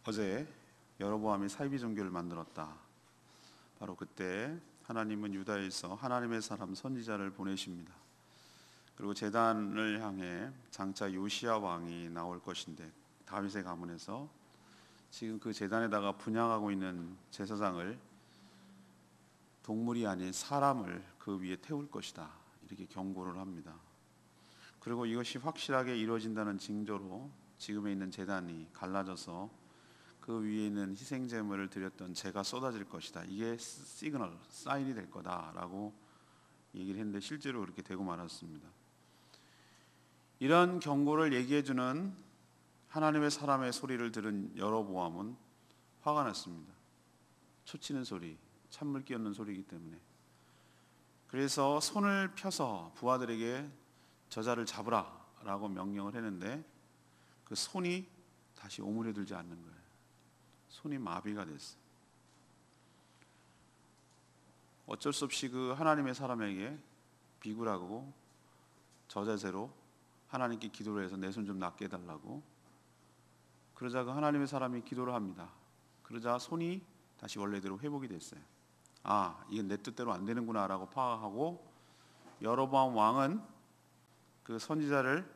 어제 여로보암이 사이비 종교를 만들었다. 바로 그때 하나님은 유다에서 하나님의 사람 선지자를 보내십니다. 그리고 제단을 향해 장차 요시야 왕이 나올 것인데 다윗의 가문에서 지금 그 제단에다가 분향하고 있는 제사장을 동물이 아닌 사람을 그 위에 태울 것이다, 이렇게 경고를 합니다. 그리고 이것이 확실하게 이루어진다는 징조로 지금에 있는 제단이 갈라져서 그 위에 있는 희생 제물을 드렸던 재가 쏟아질 것이다. 이게 시그널, 사인이 될 거다라고 얘기를 했는데 실제로 그렇게 되고 말았습니다. 이런 경고를 얘기해주는 하나님의 사람의 소리를 들은 여로보암은 화가 났습니다. 초치는 소리, 찬물 끼얹는 소리이기 때문에. 그래서 손을 펴서 부하들에게 저자를 잡으라라고 명령을 했는데 그 손이 다시 오므려들지 않는 거예요. 손이 마비가 됐어요. 어쩔 수 없이 그 하나님의 사람에게 비굴하고 저자세로 하나님께 기도를 해서 내 손 좀 낫게 해달라고. 그러자 그 하나님의 사람이 기도를 합니다. 그러자 손이 다시 원래대로 회복이 됐어요. 아, 이게 내 뜻대로 안 되는구나 라고 파악하고 여로보암 왕은 그 선지자를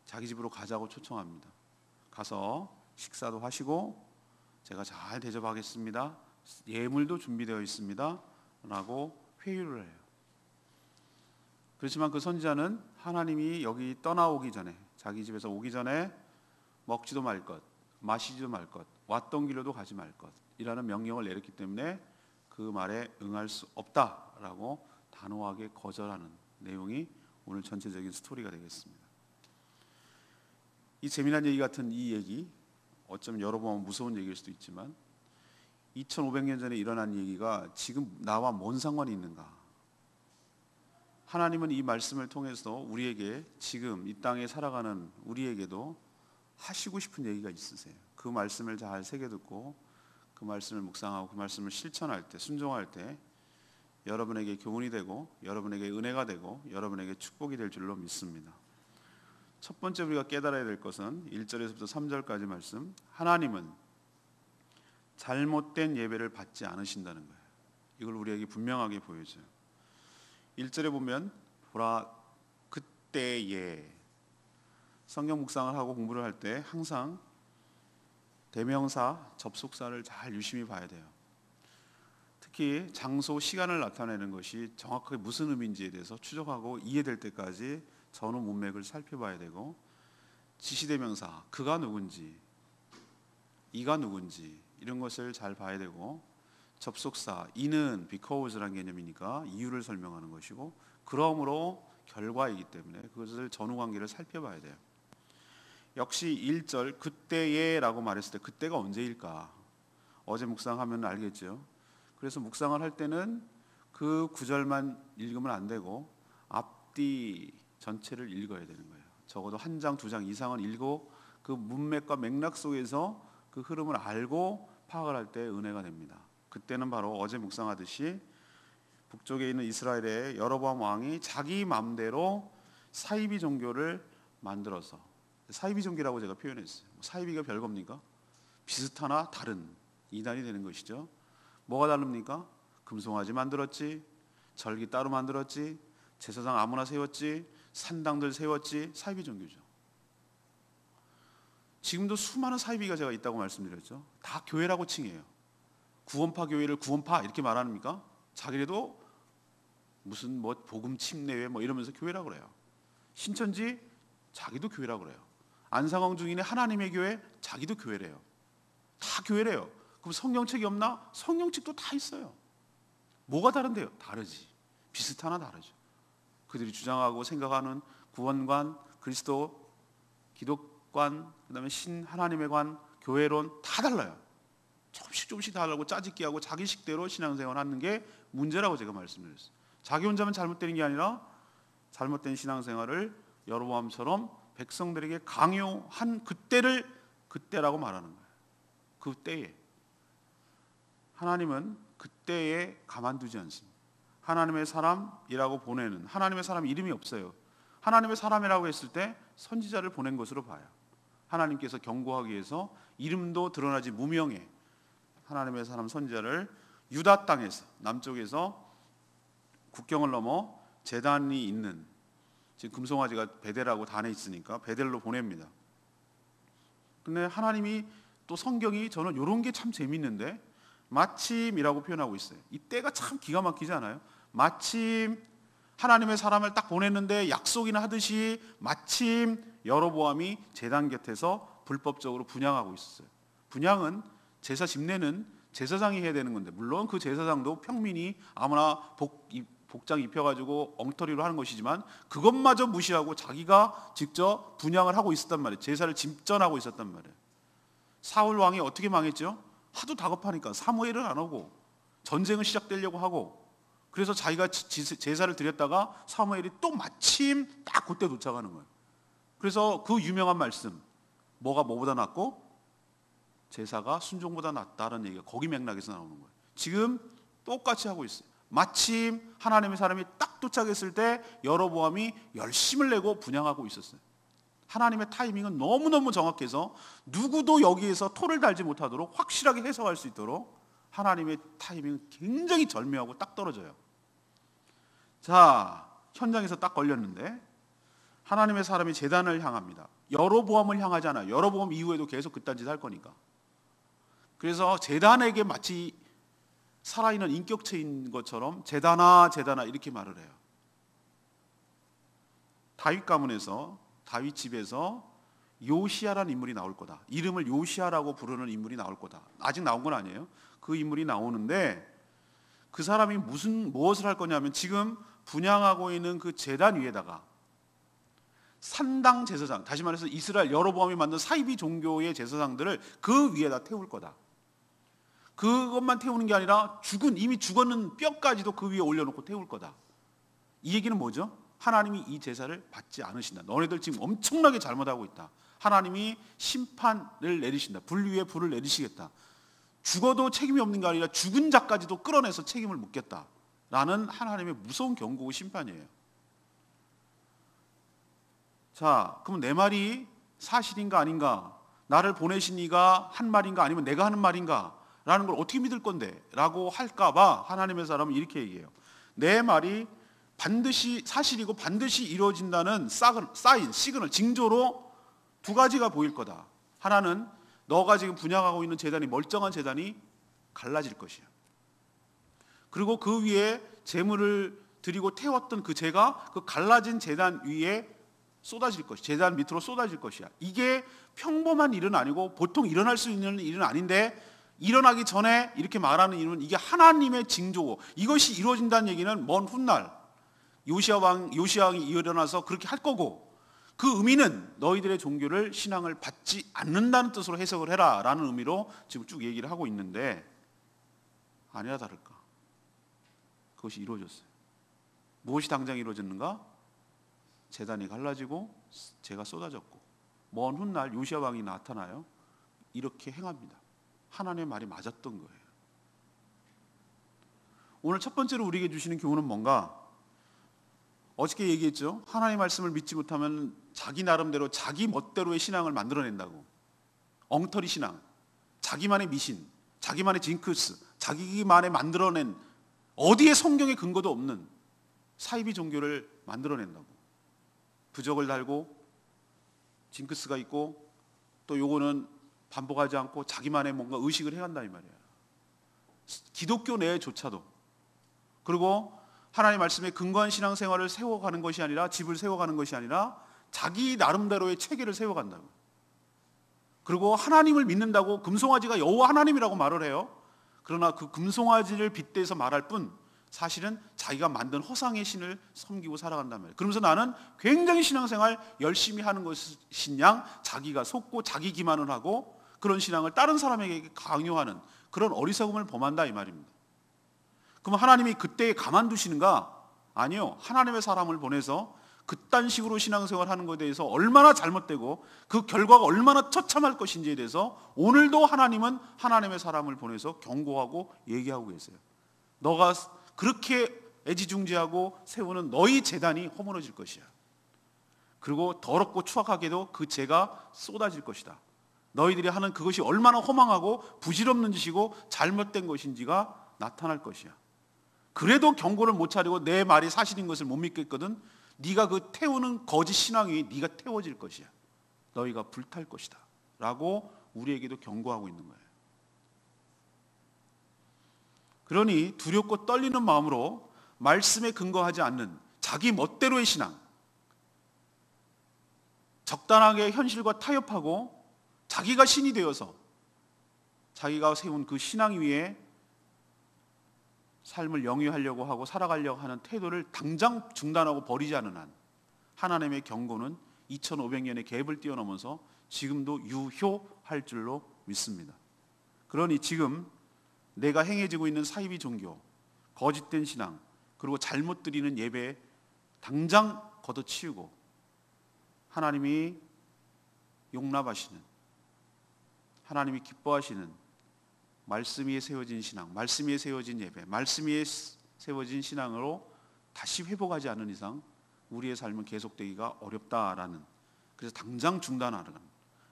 자기 집으로 가자고 초청합니다. 가서 식사도 하시고 제가 잘 대접하겠습니다, 예물도 준비되어 있습니다 라고 회유를 해요. 그렇지만 그 선지자는 하나님이 여기 떠나오기 전에, 자기 집에서 오기 전에 먹지도 말 것, 마시지도 말 것, 왔던 길로도 가지 말 것 이라는 명령을 내렸기 때문에 그 말에 응할 수 없다라고 단호하게 거절하는 내용이 오늘 전체적인 스토리가 되겠습니다. 이 재미난 얘기 같은 이 얘기, 어쩌면 여러분 무서운 얘기일 수도 있지만 2500년 전에 일어난 얘기가 지금 나와 뭔 상관이 있는가? 하나님은 이 말씀을 통해서 우리에게, 지금 이 땅에 살아가는 우리에게도 하시고 싶은 얘기가 있으세요. 그 말씀을 잘 새겨듣고 그 말씀을 묵상하고 그 말씀을 실천할 때, 순종할 때 여러분에게 교훈이 되고 여러분에게 은혜가 되고 여러분에게 축복이 될 줄로 믿습니다. 첫 번째 우리가 깨달아야 될 것은 1절에서부터 3절까지 말씀, 하나님은 잘못된 예배를 받지 않으신다는 거예요. 이걸 우리에게 분명하게 보여줘요. 1절에 보면 보라 그때에, 성경 묵상을 하고 공부를 할 때 항상 대명사, 접속사를 잘 유심히 봐야 돼요. 특히 장소, 시간을 나타내는 것이 정확하게 무슨 의미인지에 대해서 추적하고 이해될 때까지 전후 문맥을 살펴봐야 되고, 지시대명사, 그가 누군지, 이가 누군지 이런 것을 잘 봐야 되고, 접속사, 이는 because라는 개념이니까 이유를 설명하는 것이고, 그러므로 결과이기 때문에 그것을 전후관계를 살펴봐야 돼요. 역시 1절 그때에 라고 말했을 때 그때가 언제일까? 어제 묵상하면 알겠죠. 그래서 묵상을 할 때는 그 구절만 읽으면 안 되고 앞뒤 전체를 읽어야 되는 거예요. 적어도 한 장, 두 장 이상은 읽고 그 문맥과 맥락 속에서 그 흐름을 알고 파악을 할 때 은혜가 됩니다. 그때는 바로 어제 묵상하듯이 북쪽에 있는 이스라엘의 여로보암 왕이 자기 마음대로 사이비 종교를 만들어서, 사이비 종교라고 제가 표현했어요. 사이비가 별겁니까? 비슷하나 다른 이단이 되는 것이죠. 뭐가 다릅니까? 금송아지 만들었지, 절기 따로 만들었지, 제사장 아무나 세웠지, 산당들 세웠지, 사이비 종교죠. 지금도 수많은 사이비가 제가 있다고 말씀드렸죠. 다 교회라고 칭해요. 구원파 교회를 구원파 이렇게 말합니까? 자기네도 무슨 뭐 복음 침례회 뭐 이러면서 교회라고 그래요. 신천지 자기도 교회라고 그래요. 안상홍 중인의 하나님의 교회 자기도 교회래요. 다 교회래요. 그럼 성경책이 없나? 성경책도 다 있어요. 뭐가 다른데요? 다르지. 비슷하나 다르죠. 그들이 주장하고 생각하는 구원관, 그리스도, 기독관, 그다음에 신 하나님의 관, 교회론 다 달라요. 조금씩 다르고 짜집기하고 자기식대로 신앙생활하는 게 문제라고 제가 말씀드렸어요. 자기 혼자만 잘못되는 게 아니라 잘못된 신앙생활을 여로보암처럼 백성들에게 강요한 그때를 그때라고 말하는 거예요. 그때에 하나님은 그때에 가만두지 않습니다. 하나님의 사람이라고 보내는, 하나님의 사람 이름이 없어요. 하나님의 사람이라고 했을 때 선지자를 보낸 것으로 봐요. 하나님께서 경고하기 위해서 이름도 드러나지 무명의 하나님의 사람 선지자를 유다 땅에서, 남쪽에서 국경을 넘어 제단이 있는, 지금 금송아지가 베델하고 단에 있으니까 베델로 보냅니다. 근데 하나님이 또 성경이 저는 이런 게 참 재밌는데 마침이라고 표현하고 있어요. 이 때가 참 기가 막히지 않아요? 마침 하나님의 사람을 딱 보냈는데 약속이나 하듯이 마침 여로보암이 제단 곁에서 불법적으로 분향하고 있었어요. 분향은 제사 집례는 제사장이 해야 되는 건데, 물론 그 제사장도 평민이 아무나 복장 입혀가지고 엉터리로 하는 것이지만 그것마저 무시하고 자기가 직접 분향을 하고 있었단 말이에요. 제사를 집전하고 있었단 말이에요. 사울 왕이 어떻게 망했죠? 하도 다급하니까 사무엘을 안 오고 전쟁을 시작되려고 하고, 그래서 자기가 제사를 드렸다가 사무엘이 또 마침 딱 그때 도착하는 거예요. 그래서 그 유명한 말씀, 뭐가 뭐보다 낫고 제사가 순종보다 낫다는 얘기가 거기 맥락에서 나오는 거예요. 지금 똑같이 하고 있어요. 마침 하나님의 사람이 딱 도착했을 때 여로보암이 열심을 내고 분향하고 있었어요. 하나님의 타이밍은 너무너무 정확해서 누구도 여기에서 토를 달지 못하도록 확실하게 해석할 수 있도록 하나님의 타이밍은 굉장히 절묘하고 딱 떨어져요. 자, 현장에서 딱 걸렸는데 하나님의 사람이 제단을 향합니다. 여로보암을 향하지 않아요. 여로보암 이후에도 계속 그딴 짓 할 거니까. 그래서 제단에게 마치 살아있는 인격체인 것처럼 제단아 제단아 이렇게 말을 해요. 다윗 가문에서, 다윗 집에서 요시야라는 인물이 나올 거다. 이름을 요시야라고 부르는 인물이 나올 거다. 아직 나온 건 아니에요. 그 인물이 나오는데 그 사람이 무엇을 할 거냐면 지금 분향하고 있는 그 제단 위에다가 산당 제사장, 다시 말해서 이스라엘 여로보암이 만든 사이비 종교의 제사장들을 그 위에다 태울 거다. 그것만 태우는 게 아니라 이미 죽었는 뼈까지도 그 위에 올려놓고 태울 거다. 이 얘기는 뭐죠? 하나님이 이 제사를 받지 않으신다. 너네들 지금 엄청나게 잘못하고 있다. 하나님이 심판을 내리신다. 불 위에 불을 내리시겠다. 죽어도 책임이 없는 게 아니라 죽은 자까지도 끌어내서 책임을 묻겠다. 라는 하나님의 무서운 경고고 심판이에요. 자, 그럼 내 말이 사실인가 아닌가? 나를 보내신 이가 한 말인가 아니면 내가 하는 말인가? 라는 걸 어떻게 믿을 건데? 라고 할까봐 하나님의 사람은 이렇게 얘기해요. 내 말이 반드시 사실이고 반드시 이루어진다는 사인, 시그널, 징조로 두 가지가 보일 거다. 하나는 너가 지금 분향하고 있는 제단이, 멀쩡한 제단이 갈라질 것이야. 그리고 그 위에 제물을 드리고 태웠던 그 재가 그 갈라진 제단 위에 쏟아질 것이야. 제단 밑으로 쏟아질 것이야. 이게 평범한 일은 아니고 보통 일어날 수 있는 일은 아닌데 일어나기 전에 이렇게 말하는 이유는 이게 하나님의 징조고, 이것이 이루어진다는 얘기는 먼 훗날 요시야 왕이 일어나서 그렇게 할 거고, 그 의미는 너희들의 종교를 신앙을 받지 않는다는 뜻으로 해석을 해라 라는 의미로 지금 쭉 얘기를 하고 있는데 아니라 다를까, 그것이 이루어졌어요. 무엇이 당장 이루어졌는가? 제단이 갈라지고 재가 쏟아졌고, 먼 훗날 요시야 왕이 나타나요. 이렇게 행합니다. 하나님의 말이 맞았던 거예요. 오늘 첫 번째로 우리에게 주시는 교훈은 뭔가? 어저께 얘기했죠. 하나님의 말씀을 믿지 못하면 자기 나름대로 자기 멋대로의 신앙을 만들어낸다고. 엉터리 신앙, 자기만의 미신, 자기만의 징크스, 자기만의 만들어낸 어디에 성경에 근거도 없는 사이비 종교를 만들어낸다고. 부적을 달고 징크스가 있고 또 요거는 반복하지 않고 자기만의 뭔가 의식을 해간다 이 말이에요. 기독교 내조차도. 그리고 하나님의 말씀에 근거한 신앙생활을 세워가는 것이 아니라, 집을 세워가는 것이 아니라 자기 나름대로의 체계를 세워간다고. 그리고 하나님을 믿는다고 금송아지가 여호와 하나님이라고 말을 해요. 그러나 그 금송아지를 빗대서 말할 뿐 사실은 자기가 만든 허상의 신을 섬기고 살아간단 말이에요. 그러면서 나는 굉장히 신앙생활 열심히 하는 것인 양 자기가 속고 자기 기만을 하고 그런 신앙을 다른 사람에게 강요하는 그런 어리석음을 범한다 이 말입니다. 그럼 하나님이 그때에 가만두시는가? 아니요. 하나님의 사람을 보내서 그딴 식으로 신앙생활 하는 것에 대해서 얼마나 잘못되고 그 결과가 얼마나 처참할 것인지에 대해서 오늘도 하나님은 하나님의 사람을 보내서 경고하고 얘기하고 계세요. 너가 그렇게 애지중지하고 세우는 너희 재단이 허물어질 것이야. 그리고 더럽고 추악하게도 그 죄가 쏟아질 것이다. 너희들이 하는 그것이 얼마나 허망하고 부질없는 짓이고 잘못된 것인지가 나타날 것이야. 그래도 경고를 못 차리고 내 말이 사실인 것을 못 믿겠거든. 네가 그 태우는 거짓 신앙 위에 네가 태워질 것이야. 너희가 불탈 것이다 라고 우리에게도 경고하고 있는 거예요. 그러니 두렵고 떨리는 마음으로 말씀에 근거하지 않는 자기 멋대로의 신앙, 적당하게 현실과 타협하고 자기가 신이 되어서 자기가 세운 그 신앙 위에 삶을 영위하려고 하고 살아가려고 하는 태도를 당장 중단하고 버리지 않는 한 하나님의 경고는 2500년의 갭을 뛰어넘어서 지금도 유효할 줄로 믿습니다. 그러니 지금 내가 행해지고 있는 사이비 종교, 거짓된 신앙, 그리고 잘못 드리는 예배 당장 걷어치우고 하나님이 용납하시는, 하나님이 기뻐하시는 말씀 위에 세워진 신앙, 말씀 위에 세워진 예배, 말씀 위에 세워진 신앙으로 다시 회복하지 않는 이상 우리의 삶은 계속되기가 어렵다라는, 그래서 당장 중단하라는,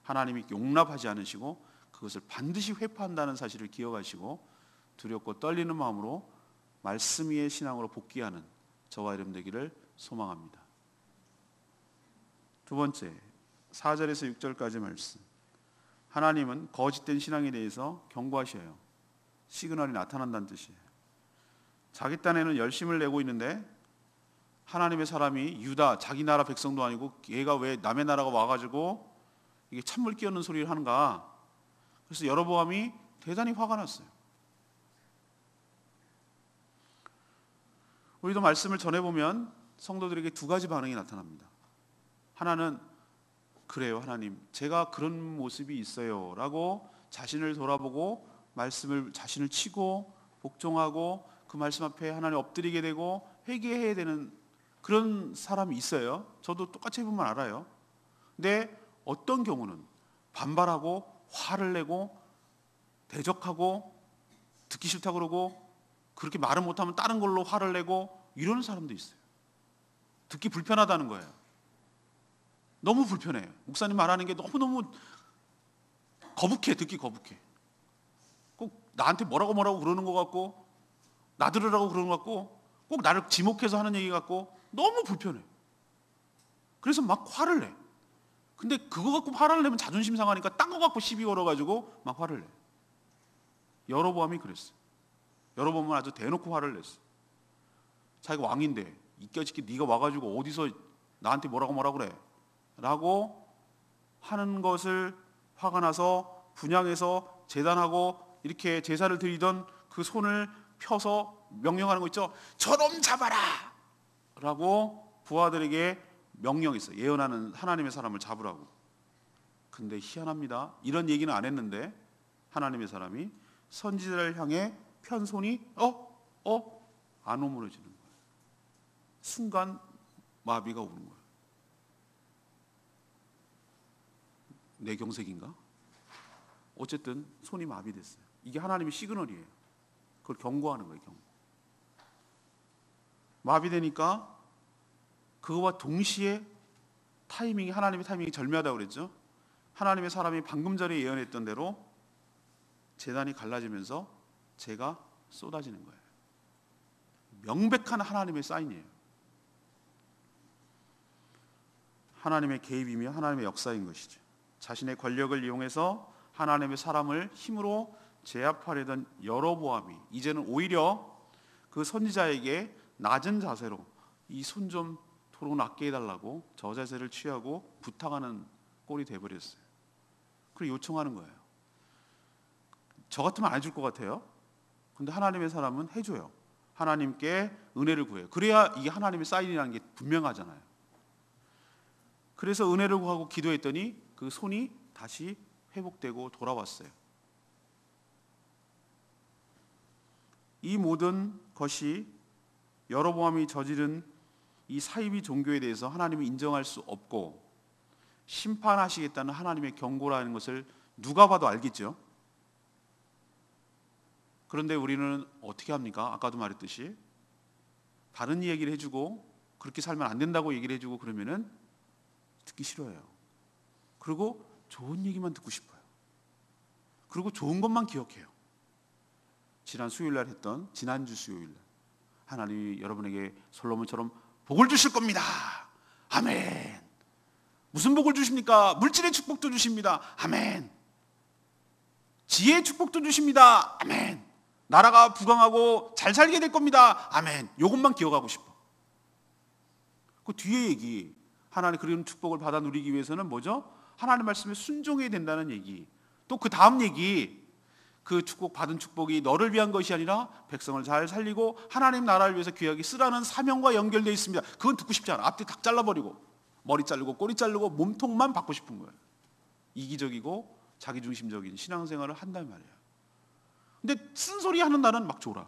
하나님이 용납하지 않으시고 그것을 반드시 회파한다는 사실을 기억하시고 두렵고 떨리는 마음으로 말씀 위의 신앙으로 복귀하는 저와 여러분 되기를 소망합니다. 두 번째, 4절에서 6절까지 말씀. 하나님은 거짓된 신앙에 대해서 경고하셔요. 시그널이 나타난다는 뜻이에요. 자기 딴에는 열심을 내고 있는데 하나님의 사람이 유다, 자기 나라 백성도 아니고 얘가 왜 남의 나라가 와가지고 이게 찬물 끼얹는 소리를 하는가. 그래서 여로보암이 대단히 화가 났어요. 우리도 말씀을 전해보면 성도들에게 두 가지 반응이 나타납니다. 하나는 그래요 하나님, 제가 그런 모습이 있어요 라고 자신을 돌아보고 말씀을 자신을 치고 복종하고 그 말씀 앞에 하나님 엎드리게 되고 회개해야 되는 그런 사람이 있어요. 저도 똑같이 해보면 알아요. 근데 어떤 경우는 반발하고 화를 내고 대적하고 듣기 싫다 그러고 그렇게 말을 못하면 다른 걸로 화를 내고 이러는 사람도 있어요. 듣기 불편하다는 거예요. 너무 불편해요. 목사님 말하는 게 너무너무 거북해. 듣기 거북해. 꼭 나한테 뭐라고 그러는 것 같고 나 들으라고 그러는 것 같고 꼭 나를 지목해서 하는 얘기 같고 너무 불편해. 그래서 막 화를 내. 근데 그거 갖고 화를 내면 자존심 상하니까 딴 거 갖고 시비 걸어가지고 막 화를 내. 여로보암이 그랬어. 여로보암은 아주 대놓고 화를 냈어. 자기가 왕인데 이까짓게 네가 와가지고 어디서 나한테 뭐라고 그래 라고 하는 것을 화가 나서 분향해서 제단하고 이렇게 제사를 드리던 그 손을 펴서 명령하는 거 있죠. 저놈 잡아라 라고 부하들에게 명령했어요. 예언하는 하나님의 사람을 잡으라고. 근데 희한합니다. 이런 얘기는 안 했는데 하나님의 사람이 선지자를 향해 편 손이 안 오므려지는 거예요. 순간 마비가 오는 거예요. 뇌경색인가? 어쨌든 손이 마비됐어요. 이게 하나님의 시그널이에요. 그걸 경고하는 거예요. 경고. 마비되니까 그거와 동시에 타이밍이, 하나님의 타이밍이 절묘하다고 그랬죠. 하나님의 사람이 방금 전에 예언했던 대로 제단이 갈라지면서 재가 쏟아지는 거예요. 명백한 하나님의 사인이에요. 하나님의 개입이며 하나님의 역사인 것이죠. 자신의 권력을 이용해서 하나님의 사람을 힘으로 제압하려던 여로보암이 이제는 오히려 그 선지자에게 낮은 자세로 이 손 좀 도로 낫게 해달라고 저자세를 취하고 부탁하는 꼴이 돼버렸어요. 그리고 요청하는 거예요. 저 같으면 안 해줄 것 같아요. 근데 하나님의 사람은 해줘요. 하나님께 은혜를 구해요. 그래야 이게 하나님의 사인이라는 게 분명하잖아요. 그래서 은혜를 구하고 기도했더니 그 손이 다시 회복되고 돌아왔어요. 이 모든 것이 여로보암이 저지른 이 사이비 종교에 대해서 하나님이 인정할 수 없고 심판하시겠다는 하나님의 경고라는 것을 누가 봐도 알겠죠. 그런데 우리는 어떻게 합니까? 아까도 말했듯이 다른 얘기를 해주고 그렇게 살면 안 된다고 얘기를 해주고 그러면은 듣기 싫어해요. 그리고 좋은 얘기만 듣고 싶어요. 그리고 좋은 것만 기억해요. 지난 수요일날 했던 지난주 수요일날 하나님이 여러분에게 솔로몬처럼 복을 주실 겁니다. 아멘. 무슨 복을 주십니까? 물질의 축복도 주십니다. 아멘. 지혜의 축복도 주십니다. 아멘. 나라가 부강하고 잘 살게 될 겁니다. 아멘. 이것만 기억하고 싶어. 그 뒤에 얘기, 하나님 그런 축복을 받아 누리기 위해서는 뭐죠? 하나님 말씀에 순종해야 된다는 얘기. 또 그 다음 얘기, 그 축복 받은 축복이 너를 위한 것이 아니라 백성을 잘 살리고 하나님 나라를 위해서 귀하게 쓰라는 사명과 연결되어 있습니다. 그건 듣고 싶지 않아. 앞뒤 다 잘라버리고 머리 자르고 꼬리 자르고 몸통만 받고 싶은 거예요. 이기적이고 자기중심적인 신앙생활을 한단 말이에요. 근데 쓴소리 하는 날은 막 졸아.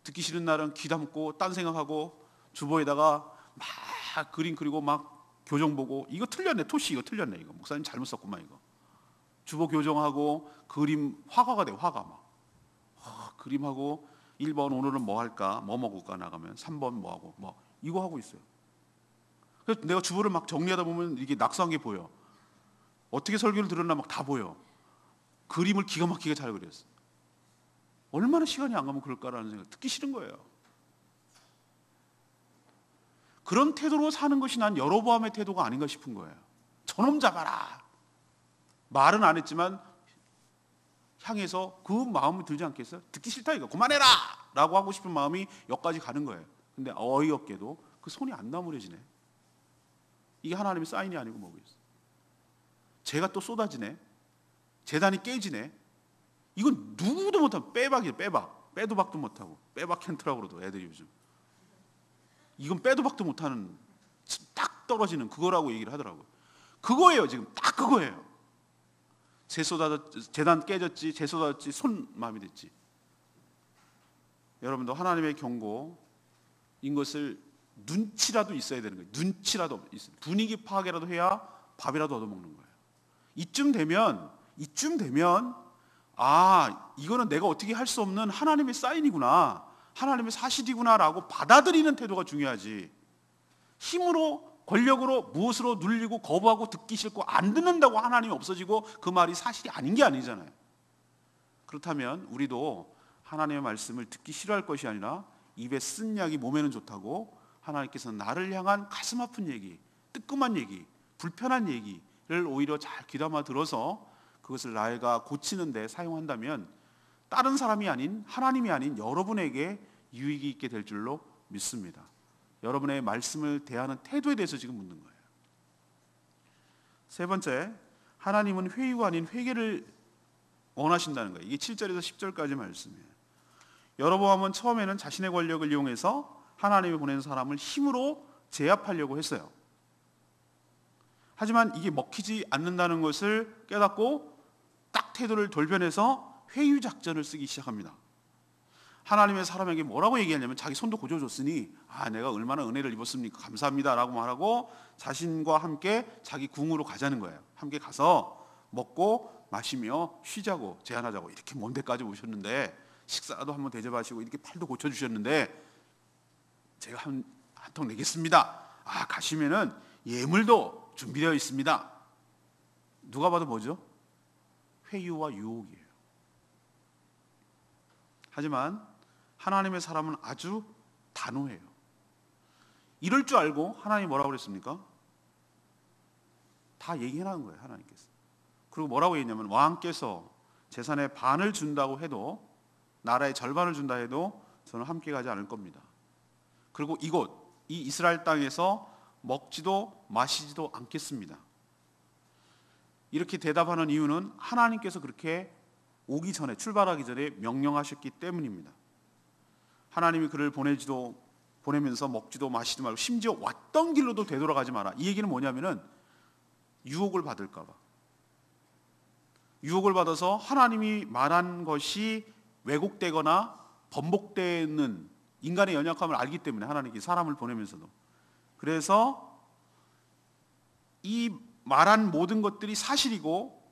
듣기 싫은 날은 귀 담고 딴 생각하고 주보에다가 막 그림 그리고 막 교정 보고 이거 틀렸네. 토시 이거 틀렸네. 이거 목사님 잘못 썼구만 이거. 주보 교정하고 그림 화가가 돼. 화가 막 그림하고 1번 오늘은 뭐 할까? 뭐 먹을까 나가면 3번 뭐 하고 뭐 이거 하고 있어요. 그래서 내가 주보를 막 정리하다 보면 이게 낙서한 게 보여. 어떻게 설교를 들었나 막 다 보여. 그림을 기가 막히게 잘 그렸어. 얼마나 시간이 안 가면 그럴까라는 생각. 듣기 싫은 거예요. 그런 태도로 사는 것이 난 여로보암의 태도가 아닌가 싶은 거예요. 저놈 잡아라. 말은 안 했지만 향해서 그 마음이 들지 않겠어요? 듣기 싫다 이거 그만해라 라고 하고 싶은 마음이 여기까지 가는 거예요. 근데 어이없게도 그 손이 안 나무려지네. 이게 하나님의 사인이 아니고 뭐겠어요? 죄가 또 쏟아지네. 재단이 깨지네. 이건 누구도 못하고 빼박이에요. 빼박. 빼도 박도 못하고 빼박 캔트라고 그러도 애들이 요즘. 이건 빼도 박도 못하는 딱 떨어지는 그거라고 얘기를 하더라고요. 그거예요. 지금 딱 그거예요. 재단 깨졌지, 재 쏟아졌지, 손 마음이 됐지. 여러분도 하나님의 경고인 것을 눈치라도 있어야 되는 거예요. 눈치라도 있어요. 분위기 파악이라도 해야 밥이라도 얻어먹는 거예요. 이쯤 되면 이거는 내가 어떻게 할 수 없는 하나님의 사인이구나, 하나님의 사실이구나라고 받아들이는 태도가 중요하지. 힘으로 권력으로 무엇으로 눌리고 거부하고 듣기 싫고 안 듣는다고 하나님이 없어지고 그 말이 사실이 아닌 게 아니잖아요. 그렇다면 우리도 하나님의 말씀을 듣기 싫어할 것이 아니라 입에 쓴 약이 몸에는 좋다고 하나님께서는 나를 향한 가슴 아픈 얘기, 뜨끔한 얘기, 불편한 얘기를 오히려 잘 귀담아 들어서 그것을 나이가 고치는 데 사용한다면 다른 사람이 아닌 하나님이 아닌 여러분에게 유익이 있게 될 줄로 믿습니다. 여러분의 말씀을 대하는 태도에 대해서 지금 묻는 거예요. 세 번째, 하나님은 회유가 아닌 회개를 원하신다는 거예요. 이게 7절에서 10절까지 말씀이에요. 여로보암은 처음에는 자신의 권력을 이용해서 하나님이 보낸 사람을 힘으로 제압하려고 했어요. 하지만 이게 먹히지 않는다는 것을 깨닫고 딱 태도를 돌변해서 회유 작전을 쓰기 시작합니다. 하나님의 사람에게 뭐라고 얘기하냐면 자기 손도 고쳐줬으니 내가 얼마나 은혜를 입었습니까? 감사합니다 라고 말하고 자신과 함께 자기 궁으로 가자는 거예요. 함께 가서 먹고 마시며 쉬자고 제안하자고. 이렇게 먼 데까지 오셨는데 식사라도 한번 대접하시고 이렇게 팔도 고쳐주셨는데 제가 한 통 내겠습니다. 가시면은 예물도 준비되어 있습니다. 누가 봐도 뭐죠? 회유와 유혹이에요. 하지만 하나님의 사람은 아주 단호해요. 이럴 줄 알고 하나님이 뭐라고 그랬습니까? 다 얘기해놓은 거예요. 하나님께서. 그리고 뭐라고 했냐면 왕께서 재산의 반을 준다고 해도, 나라의 절반을 준다 해도 저는 함께 가지 않을 겁니다. 그리고 이 이스라엘 땅에서 먹지도 마시지도 않겠습니다. 이렇게 대답하는 이유는 하나님께서 그렇게 오기 전에, 출발하기 전에 명령하셨기 때문입니다. 하나님이 그를 보내면서 먹지도 마시지도 말고 심지어 왔던 길로도 되돌아가지 마라. 이 얘기는 뭐냐면은 유혹을 받을까 봐. 유혹을 받아서 하나님이 말한 것이 왜곡되거나 번복되는 인간의 연약함을 알기 때문에 하나님께 사람을 보내면서도. 그래서 이 말한 모든 것들이 사실이고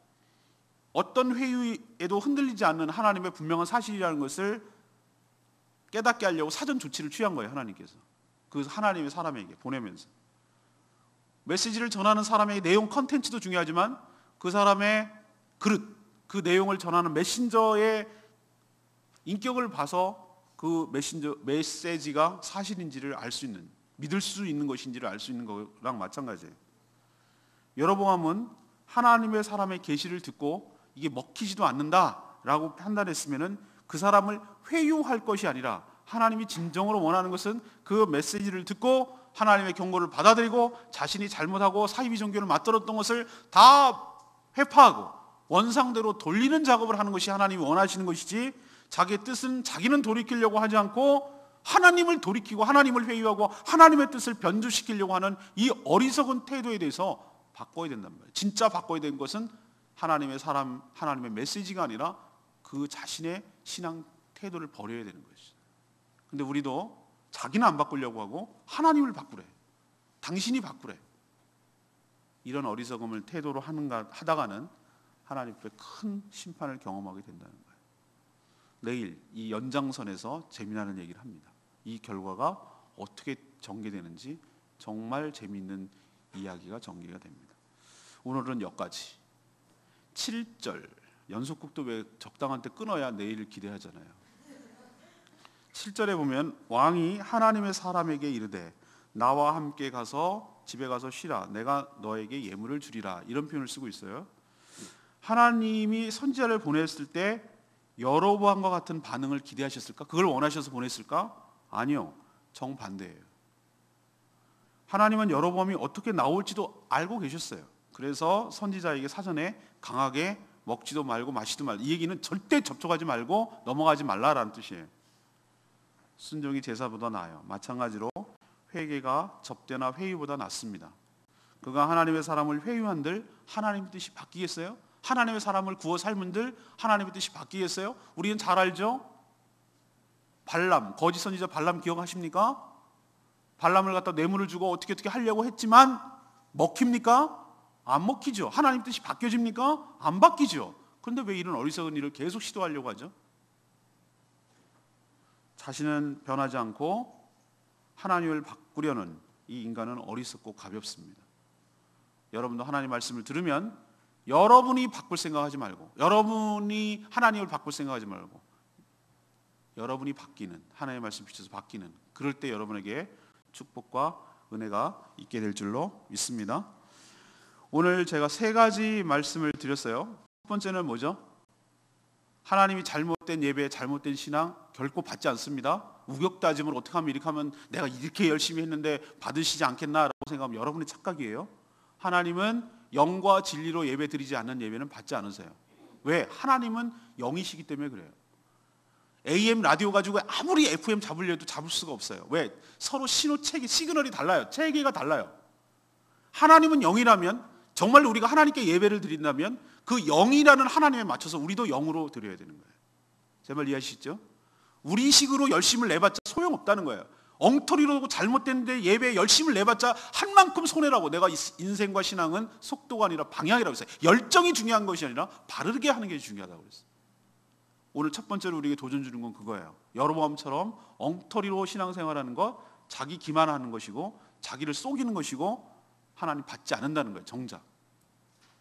어떤 회유에도 흔들리지 않는 하나님의 분명한 사실이라는 것을 깨닫게 하려고 사전 조치를 취한 거예요. 하나님께서. 그 하나님의 사람에게 보내면서. 메시지를 전하는 사람의 내용 컨텐츠도 중요하지만 그 사람의 그릇, 그 내용을 전하는 메신저의 인격을 봐서 그 메시지가 사실인지를 알 수 있는, 믿을 수 있는 것인지를 알 수 있는 거랑 마찬가지예요. 여로보암은 하나님의 사람의 계시를 듣고 이게 먹히지도 않는다라고 판단했으면은 그 사람을 회유할 것이 아니라 하나님이 진정으로 원하는 것은 그 메시지를 듣고 하나님의 경고를 받아들이고 자신이 잘못하고 사이비 종교를 맞들었던 것을 다 회파하고 원상대로 돌리는 작업을 하는 것이 하나님이 원하시는 것이지, 자기의 뜻은 자기는 돌이키려고 하지 않고 하나님을 돌이키고 하나님을 회유하고 하나님의 뜻을 변주시키려고 하는 이 어리석은 태도에 대해서 바꿔야 된단 말이에요. 진짜 바꿔야 되는 것은 하나님의 사람, 하나님의 메시지가 아니라 그 자신의 신앙 태도를 버려야 되는 것이죠. 근데 우리도 자기는 안 바꾸려고 하고 하나님을 바꾸래, 당신이 바꾸래, 이런 어리석음을 태도로 하다가는 하나님 앞에 큰 심판을 경험하게 된다는 거예요. 내일 이 연장선에서 재미나는 얘기를 합니다. 이 결과가 어떻게 전개되는지 정말 재미있는 이야기가 전개가 됩니다. 오늘은 여기까지. 7절 연속극도 왜 적당한 때 끊어야 내일을 기대하잖아요. 7절에 보면 왕이 하나님의 사람에게 이르되 나와 함께 가서 집에 가서 쉬라, 내가 너에게 예물을 주리라, 이런 표현을 쓰고 있어요. 하나님이 선지자를 보냈을 때 여로보암과 같은 반응을 기대하셨을까? 그걸 원하셔서 보냈을까? 아니요, 정반대예요. 하나님은 여로보암이 어떻게 나올지도 알고 계셨어요. 그래서 선지자에게 사전에 강하게 먹지도 말고 마시지도 말고, 이 얘기는 절대 접촉하지 말고 넘어가지 말라라는 뜻이에요. 순종이 제사보다 나아요. 마찬가지로 회개가 접대나 회유보다 낫습니다. 그가 하나님의 사람을 회유한들 하나님의 뜻이 바뀌겠어요? 하나님의 사람을 구워 삶은들 하나님의 뜻이 바뀌겠어요? 우리는 잘 알죠? 발람, 거짓 선지자 발람 기억하십니까? 발람을 갖다 뇌물을 주고 어떻게 하려고 했지만 먹힙니까? 안 먹히죠. 하나님 뜻이 바뀌어집니까? 안 바뀌죠. 그런데 왜 이런 어리석은 일을 계속 시도하려고 하죠? 자신은 변하지 않고 하나님을 바꾸려는 이 인간은 어리석고 가볍습니다. 여러분도 하나님 말씀을 들으면 여러분이 바꿀 생각하지 말고, 여러분이 하나님을 바꿀 생각하지 말고, 여러분이 바뀌는, 하나님의 말씀 비춰서 바뀌는, 그럴 때 여러분에게 축복과 은혜가 있게 될 줄로 믿습니다. 오늘 제가 3가지 말씀을 드렸어요. 첫 번째는 뭐죠? 하나님이 잘못된 예배, 잘못된 신앙 결코 받지 않습니다. 우격다짐을 어떻게 하면 이렇게 하면 내가 이렇게 열심히 했는데 받으시지 않겠나라고 생각하면 여러분의 착각이에요. 하나님은 영과 진리로 예배 드리지 않는 예배는 받지 않으세요. 왜? 하나님은 영이시기 때문에 그래요. AM 라디오 가지고 아무리 FM 잡으려도 잡을 수가 없어요. 왜? 서로 신호 체계, 시그널이 달라요. 체계가 달라요. 하나님은 영이라면, 정말 우리가 하나님께 예배를 드린다면 그 영이라는 하나님에 맞춰서 우리도 영으로 드려야 되는 거예요. 제 말 이해하시죠? 우리 식으로 열심을 내봤자 소용없다는 거예요. 엉터리로 잘못됐는데 예배에 열심을 내봤자 한 만큼 손해라고. 내가 인생과 신앙은 속도가 아니라 방향이라고 했어요. 열정이 중요한 것이 아니라 바르게 하는 게 중요하다고 그랬어요. 오늘 첫 번째로 우리에게 도전 주는 건 그거예요. 여로보암처럼 엉터리로 신앙생활하는 것, 자기 기만하는 것이고 자기를 속이는 것이고 하나님 받지 않는다는 거예요. 정작.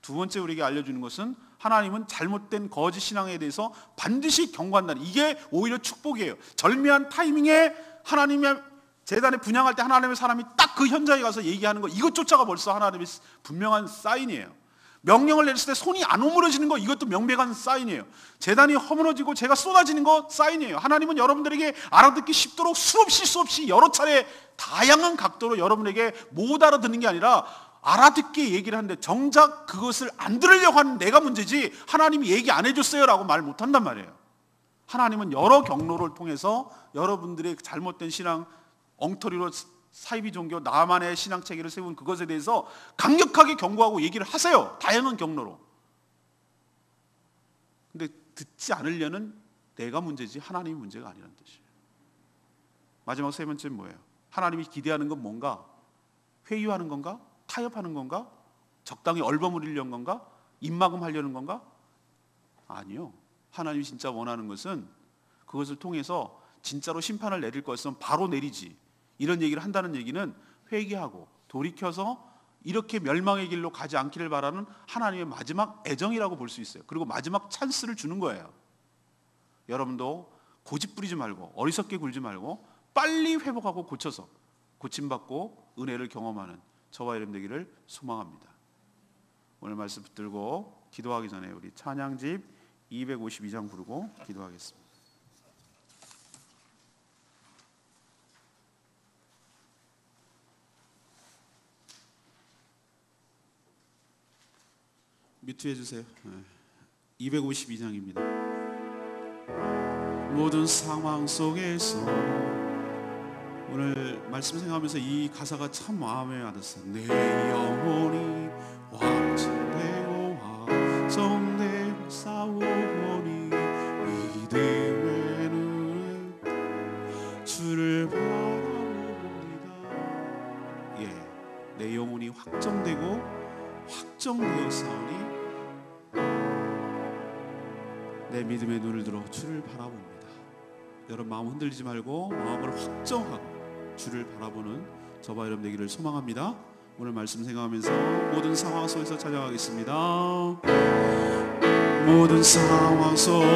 두 번째 우리에게 알려주는 것은 하나님은 잘못된 거짓 신앙에 대해서 반드시 경고한다는, 이게 오히려 축복이에요. 절묘한 타이밍에 하나님의 제단에 분향할 때 하나님의 사람이 딱 그 현장에 가서 얘기하는 거, 이것조차가 벌써 하나님의 분명한 사인이에요. 명령을 내렸을 때 손이 안 오므러지는 거, 이것도 명백한 사인이에요. 제단이 허물어지고 제가 쏟아지는 거 사인이에요. 하나님은 여러분들에게 알아듣기 쉽도록 수없이 여러 차례 다양한 각도로 여러분에게 못 알아듣는 게 아니라 알아듣게 얘기를 하는데 정작 그것을 안 들으려고 하는 내가 문제지 하나님이 얘기 안 해줬어요 라고 말 못한단 말이에요. 하나님은 여러 경로를 통해서 여러분들의 잘못된 신앙, 엉터리로 사이비 종교, 나만의 신앙 체계를 세운 그것에 대해서 강력하게 경고하고 얘기를 하세요. 다양한 경로로. 근데 듣지 않으려는 내가 문제지 하나님이 문제가 아니라는 뜻이에요. 마지막 3번째는 뭐예요? 하나님이 기대하는 건 뭔가? 회유하는 건가? 타협하는 건가? 적당히 얼버무리려는 건가? 입막음 하려는 건가? 아니요. 하나님이 진짜 원하는 것은 그것을 통해서 진짜로 심판을 내릴 것은 바로 내리지. 이런 얘기를 한다는 얘기는 회개하고 돌이켜서 이렇게 멸망의 길로 가지 않기를 바라는 하나님의 마지막 애정이라고 볼 수 있어요. 그리고 마지막 찬스를 주는 거예요. 여러분도 고집 부리지 말고 어리석게 굴지 말고 빨리 회복하고 고쳐서 고침받고 은혜를 경험하는 저와 여러분 되기를 소망합니다. 오늘 말씀 붙들고 기도하기 전에 우리 찬양집 252장 부르고 기도하겠습니다. 뮤트해 주세요. 252장입니다. 모든 상황 속에서 오늘 말씀 생각하면서 이 가사가 참 마음에 와닿았어요. 내 영혼이 확증되고 확정되고 싸우니 믿음의 눈을 주를 바라봅니다. 내 영혼이 확정되고 확정되어 싸우니 내 믿음의 눈을 들어 주를 바라봅니다. 여러분 마음 흔들리지 말고 마음을 확정하고 주를 바라보는 저와 여러분 되기를 소망합니다. 오늘 말씀 생각하면서 모든 상황 속에서 찬양하겠습니다. 모든 상황 속에서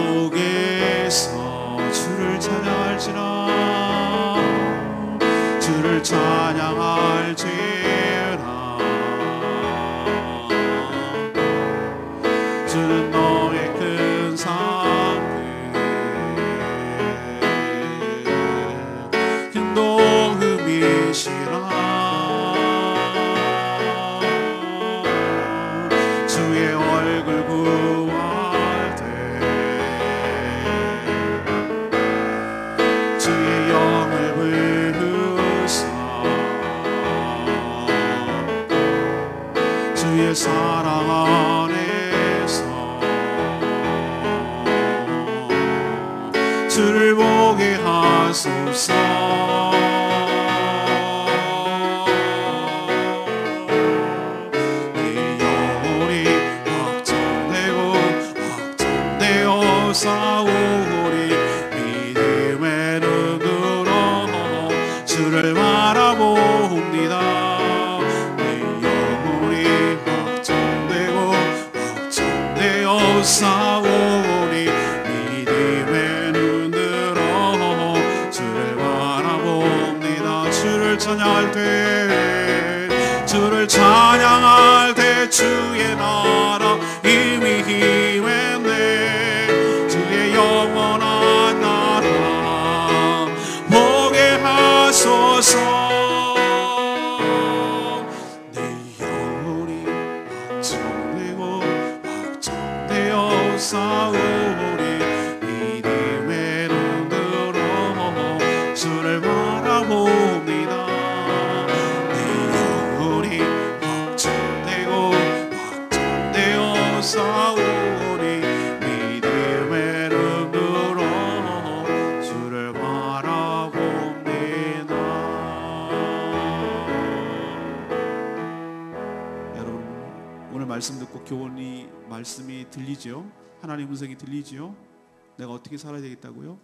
주를 찬양할지라 주를 찬양할지라 주는 너의 큰 상급 큰 도움이시라 주의 얼굴 구할 때 주의 영을 부으사 주의 사랑 안에서 주를 보게 하소서. 내 영혼이 확정되고 확정되어 싸우리 믿음의 눈으로 주를 바라봅니다. 내 영혼이 확정되고 확정되어 싸우리 믿음의 눈으로 주를 바라봅니다. 주를 찬양할 때 주를 찬양할 때 주의 나라 이미 힘했네. 주의 영원한 나라 보게 하소서. 내 영혼이 확정되고 확정되어 싸우리 믿음의 눈으로 주를 바라봅니다. 내 영혼이 확정되고 확정되어 싸우리 믿음의 눈으로 주를 바라봅니다. 여러분 오늘 말씀 듣고 교훈이 말씀이 들리지요? 하나님 음성이 들리지요? 내가 어떻게 살아야 되겠다고요?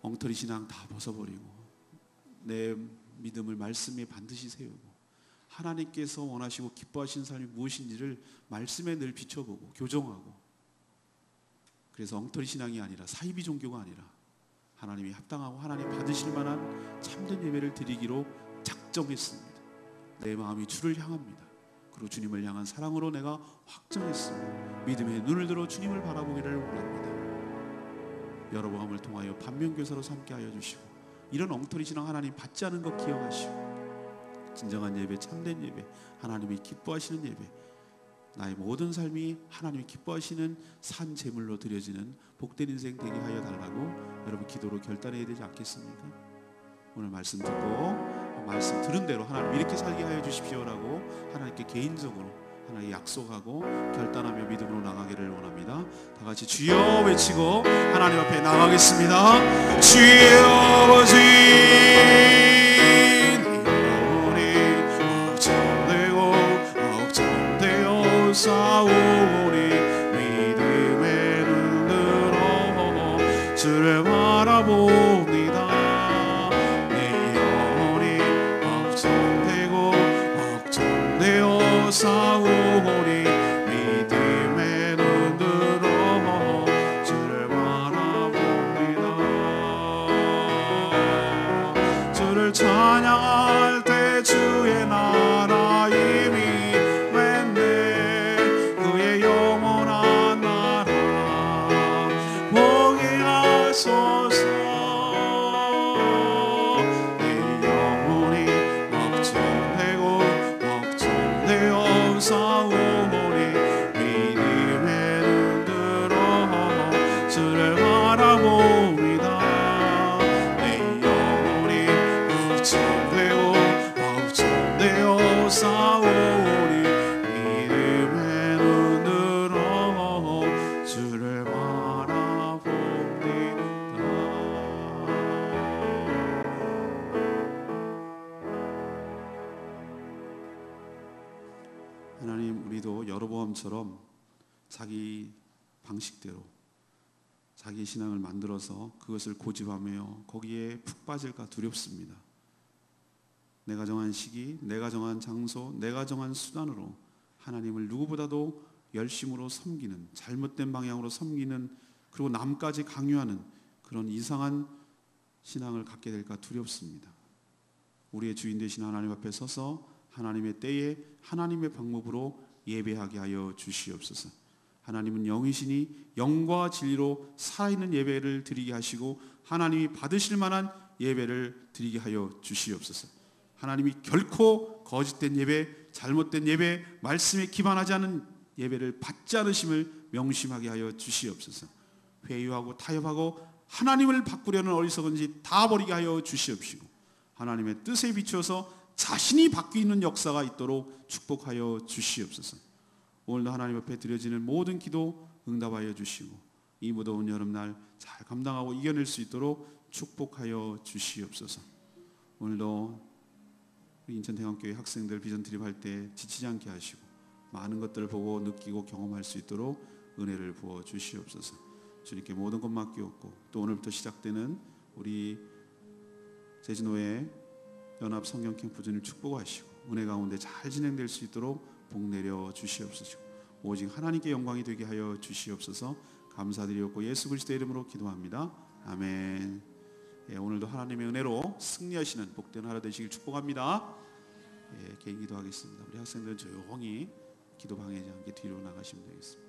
엉터리 신앙 다 벗어버리고 내 믿음을 말씀에 반드시 세우고 하나님께서 원하시고 기뻐하시는 삶이 무엇인지를 말씀에 늘 비춰보고 교정하고, 그래서 엉터리 신앙이 아니라 사이비 종교가 아니라 하나님이 합당하고 하나님 받으실 만한 참된 예배를 드리기로 작정했습니다. 내 마음이 주를 향합니다. 그리고 주님을 향한 사랑으로 내가 확정했습니다. 믿음의 눈을 들어 주님을 바라보기를 원합니다. 여러분을 통하여 반면교사로 삼게 하여 주시고 이런 엉터리 신앙 하나님 받지 않은 것 기억하시고 진정한 예배, 참된 예배, 하나님이 기뻐하시는 예배, 나의 모든 삶이 하나님이 기뻐하시는 산 제물로 드려지는 복된 인생 되게 하여 달라고 여러분 기도로 결단해야 되지 않겠습니까? 오늘 말씀 듣고 말씀 들은 대로 하나님 이렇게 살게 하여 주십시오라고 하나님께 개인적으로 하나님 약속하고 결단하며 믿음으로 나가기를 원합니다. 다 같이 주여 외치고 하나님 앞에 나가겠습니다. 주여 아버지 확정되고 싸우리 믿음의 눈으로 주를 바라봅니다. 내 영혼이 확정되고 자기 방식대로 자기 신앙을 만들어서 그것을 고집하며 거기에 푹 빠질까 두렵습니다. 내가 정한 시기, 내가 정한 장소, 내가 정한 수단으로 하나님을 누구보다도 열심으로 섬기는, 잘못된 방향으로 섬기는, 그리고 남까지 강요하는 그런 이상한 신앙을 갖게 될까 두렵습니다. 우리의 주인 되신 하나님 앞에 서서 하나님의 때에 하나님의 방법으로 예배하게 하여 주시옵소서. 하나님은 영이시니 영과 진리로 살아있는 예배를 드리게 하시고 하나님이 받으실 만한 예배를 드리게 하여 주시옵소서. 하나님이 결코 거짓된 예배, 잘못된 예배, 말씀에 기반하지 않은 예배를 받지 않으심을 명심하게 하여 주시옵소서. 회유하고 타협하고 하나님을 바꾸려는 어리석은 짓 다 버리게 하여 주시옵시고 하나님의 뜻에 비추어서 자신이 바뀌는 역사가 있도록 축복하여 주시옵소서. 오늘도 하나님 앞에 드려지는 모든 기도 응답하여 주시고 이 무더운 여름날 잘 감당하고 이겨낼 수 있도록 축복하여 주시옵소서. 오늘도 인천대감교회 학생들 비전 드립할 때 지치지 않게 하시고 많은 것들을 보고 느끼고 경험할 수 있도록 은혜를 부어 주시옵소서. 주님께 모든 것 맡기옵고 또 오늘부터 시작되는 우리 제주노회 연합 성경 캠프 주님 축복하시고 은혜 가운데 잘 진행될 수 있도록 복 내려 주시옵소서. 오직 하나님께 영광이 되게 하여 주시옵소서. 감사드리옵고 예수 그리스도의 이름으로 기도합니다. 아멘. 오늘도 하나님의 은혜로 승리하시는 복된 하루 되시길 축복합니다. 개인 기도하겠습니다. 우리 학생들은 조용히 기도 방해하지 않게 뒤로 나가시면 되겠습니다.